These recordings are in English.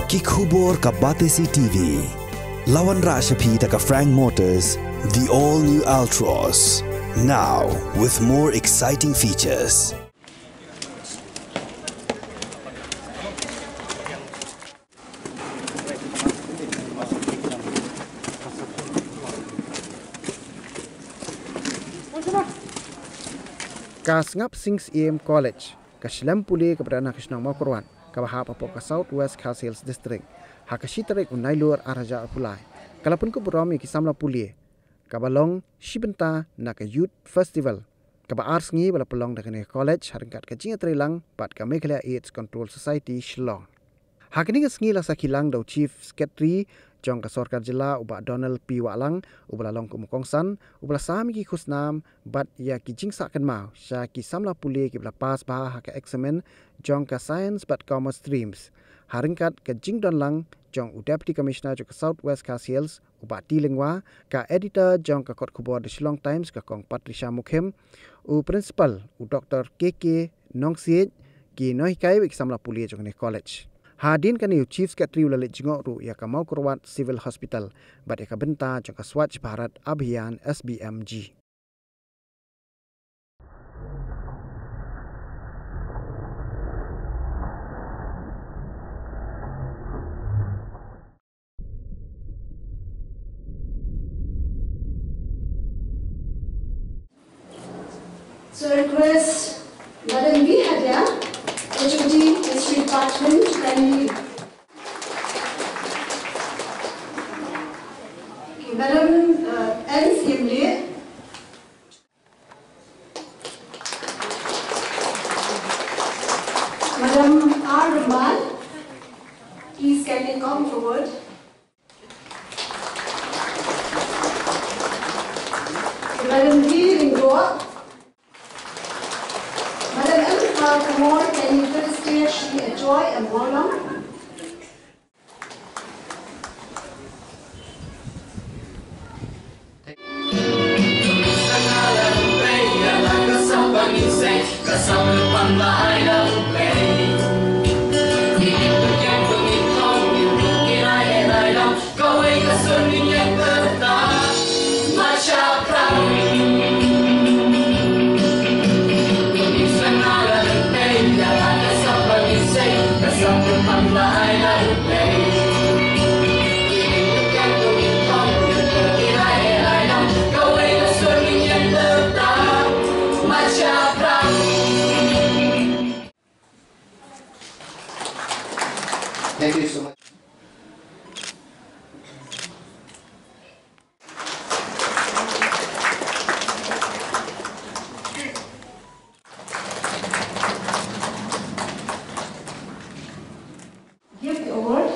Kikubor ka Batesi TV. Lawan Rashapi taka Frank Motors, the all-new Altros. Now, with more exciting features. Kasngap Sings EM College, Kaslam Puli kepada anak Krishnang Makorwan, Kabahap Apok South West Khasils District, Hakashitarik Unailur Araja Pulai, Kalapun ko Burami Kisamla Puli, Kabalong Shibenta Naka Youth Festival, Kaba Arts Ngi Bala Pelong Dakane College, Haringkat Kajinga Trilang, Pat Kamekala AIDS Control Society Shillong. Hakining Sngi la Sakilang Dau Chief Secretary Jong ka Sorkar Jila uba Donald P. Wahlang ubala long kumukongsan ubala sami ki khusnam bat ya ki jingsa kan mau sya ki samla puli ki bla pas bah ha ka examen jong ka science bat commerce streams haringkat ka jingdon lang jong deputy commissioner jong ka Southwest Khasils uba Tilingwa ka editor jong ka Kot Khubor de Shillong Times ka kong Patricia Mukhem u principal u Dr. KK Nongsiet ki nohikai ki samla puli jong ne college. Hadin kan Chief Secretary Lalit Jingkut ya ka mau kurwat Civil Hospital bat ya ka benta jong ka Swachh Bharat Abhiyan SBMG. So request Madam B. Hadia, Deputy History Department, kindly. Madam N. Fiemle. Madam R. Rahman, please kindly come forward. Madam D. Jingjop. Madam M. Kumar, can you please stay? She enjoy and Wahlang. Thank you so much. Give the award.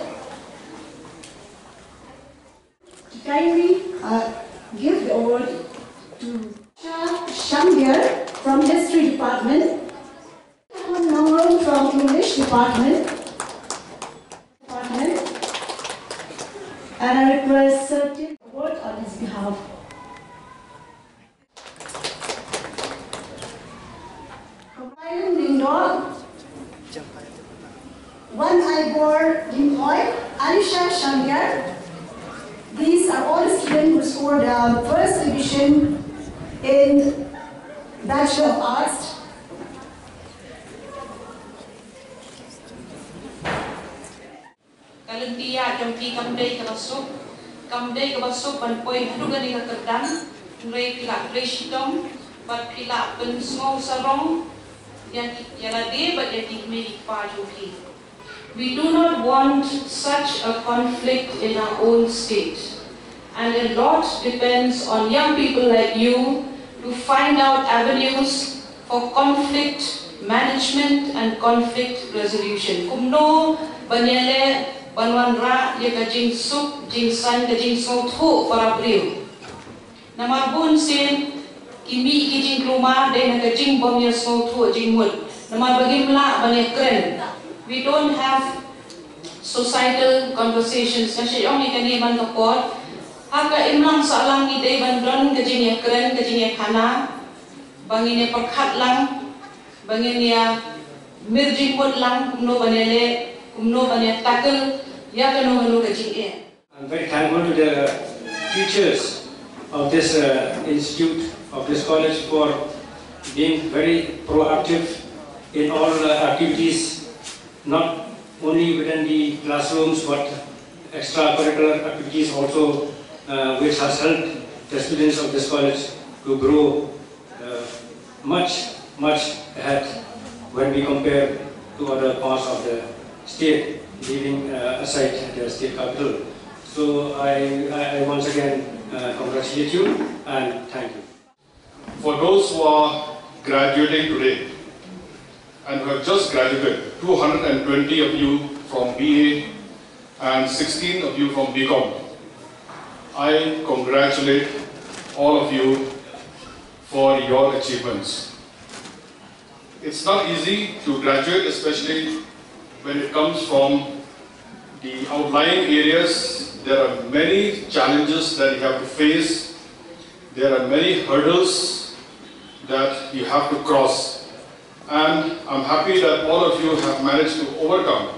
Kindly give the award to Shakhmat from History Department, Nongron from English Department, and I request certain award on his behalf. Compiling Lindor, One Ibor Limhoy, Alisha Shangar. These are all students who scored the first division in Bachelor of Arts. Kalentia jampi kamdai kabasuk panpoi hadugan ika kerdan ngrei pila preshitong pat pila pensmo sarong yang yalade bat yatik medik pajuki. We do not want such a conflict in our own state, and a lot depends on young people like you to find out avenues for conflict management and conflict resolution. Kumno banyale Banwan ra ya ka jingsuk jingsan ka jingsot ho para priu. Namarbun sin kimi ki jingluma de na ka jingbom ya sot ho jingmut. Namar bagimla bane kren. We don't have societal conversations kasi yung ni kaniman kapot. Haka imlang sa alang ni de bandron ka jing ya kren ka jing ya kana. Bangin ya perkhat lang. Bangin ya mirjingmut lang kumno banele kumno bane takel Ya kanu ka jing I'm very thankful to the teachers of this institute, of this college, for being very proactive in all activities, not only within the classrooms, but extracurricular activities also, which has helped the students of this college to grow much ahead when we compare to other parts of the state, leaving aside the state capital. So I once again congratulate you and thank you. For those who are graduating today and who have just graduated, 220 of you from BA and 16 of you from BCom, I congratulate all of you for your achievements. It's not easy to graduate, especially when it comes from the outlying areas. There are many challenges that you have to face. There are many hurdles that you have to cross. And I'm happy that all of you have managed to overcome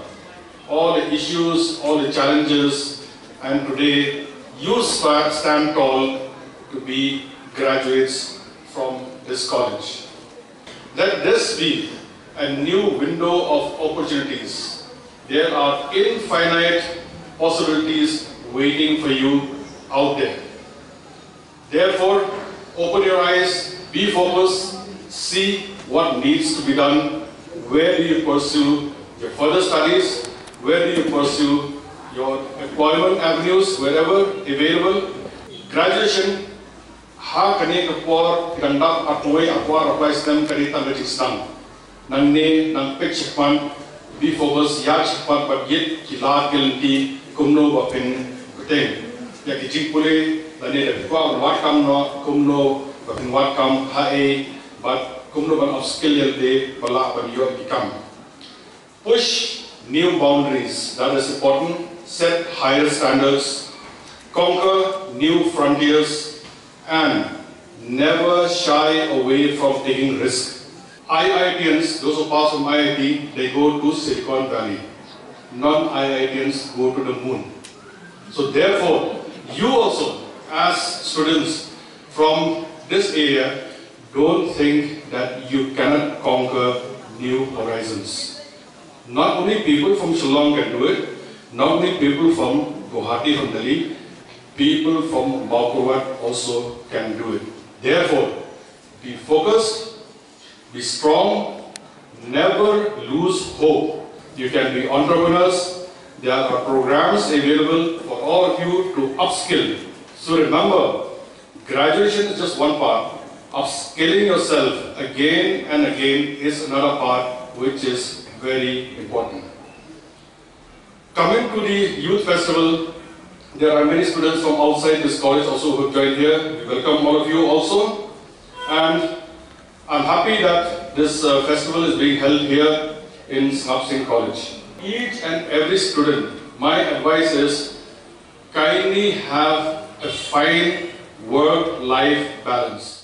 all the issues, all the challenges, and today you stand tall to be graduates from this college. Let this be a new window of opportunities. There are infinite possibilities waiting for you out there. Therefore, open your eyes, be focused, see what needs to be done, where do you pursue your further studies, where do you pursue your employment avenues, wherever available. Graduation, ha kani kapor ganda atoi apar apply stem kani tanggajik stang. Nang ne nang pek Shakhmat, be focused ya Shakhmat but yet kilat kilti kumno bapin Bteng. Ya ki Jingpule lane da kwa wat kam no kumno bapin wat kam hae but kumno ban upskill yelde bala ban yo become. Push new boundaries, that is important. Set higher standards, conquer new frontiers, and never shy away from taking risk. IITians, those who pass from IIT, they go to Silicon Valley. Non-IITians go to the moon. So therefore, you also, as students from this area, don't think that you cannot conquer new horizons. Not only people from Shillong can do it, not only people from Guwahati, from Delhi, people from Baukurwat also can do it. Therefore, be focused, be strong, never lose hope. You can be entrepreneurs. There are programs available for all of you to upskill. So remember, graduation is just one part. Upskilling yourself again and again is another part, which is very important. Coming to the Youth Festival, there are many students from outside this college also who have joined here. We welcome all of you also. And I'm happy that this festival is being held here in Shakhmat College. Each and every student, my advice is kindly have a fine work-life balance.